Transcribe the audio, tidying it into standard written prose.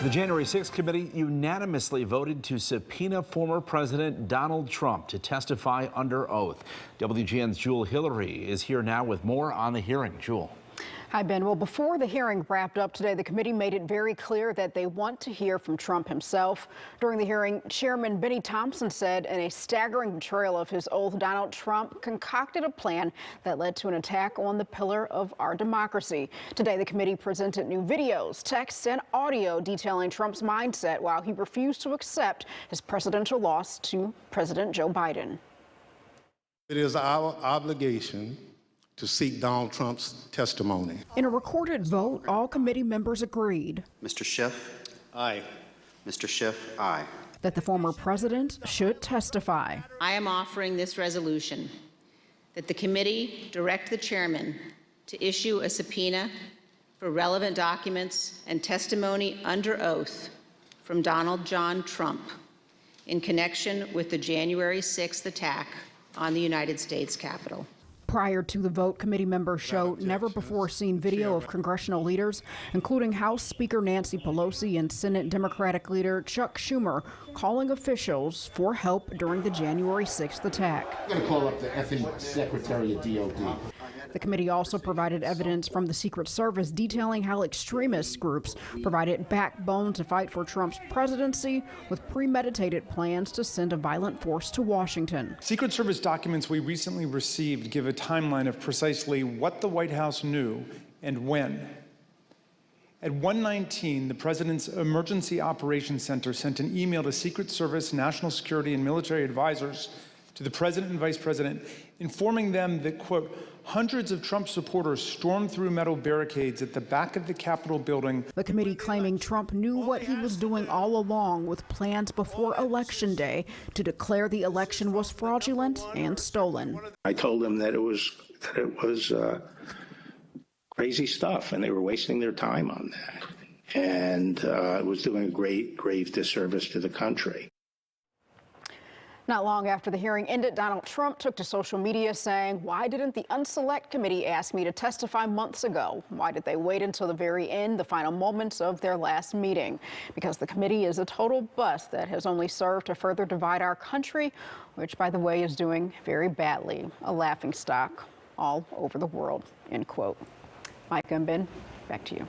The January 6th committee unanimously voted to subpoena former President Donald Trump to testify under oath. WGN's Jewel Hillary is here now with more on the hearing. Jewel. Hi, Ben. Well, before the hearing wrapped up today, the committee made it very clear that they want to hear from Trump himself. During the hearing, Chairman Benny Thompson said in a staggering betrayal of his oath, Donald Trump concocted a plan that led to an attack on the pillar of our democracy. Today, the committee presented new videos, texts, and audio detailing Trump's mindset while he refused to accept his presidential loss to President Joe Biden. It is our obligation to seek Donald Trump's testimony. In a recorded vote, all committee members agreed. Mr. Schiff? Aye. Mr. Schiff, aye. That the former president should testify. I am offering this resolution that the committee direct the chairman to issue a subpoena for relevant documents and testimony under oath from Donald John Trump in connection with the January 6th attack on the United States Capitol. Prior to the vote, committee members showed never-before-seen video of congressional leaders, including House Speaker Nancy Pelosi and Senate Democratic leader Chuck Schumer, calling officials for help during the January 6th attack. I'm going to call up the effing Secretary of DOD. The committee also provided evidence from the Secret Service detailing how extremist groups provided backbone to fight for Trump's presidency with premeditated plans to send a violent force to Washington. Secret Service documents we recently received give a timeline of precisely what the White House knew and when. At 1:19, the President's Emergency Operations Center sent an email to Secret Service, national security, and military advisors to the President and Vice President, informing them that, quote, hundreds of Trump supporters stormed through metal barricades at the back of the Capitol building. The committee claiming Trump knew what he was doing all along with plans before Election Day to declare the election was fraudulent and stolen. I told them that it was crazy stuff and they were wasting their time on that. And it was doing a grave disservice to the country. Not long after the hearing ended, Donald Trump took to social media saying, "Why didn't the Unselect Committee ask me to testify months ago? Why did they wait until the very end, the final moments of their last meeting? Because the committee is a total bust that has only served to further divide our country, which, by the way, is doing very badly, a laughingstock all over the world," end quote. Mike and Ben, back to you.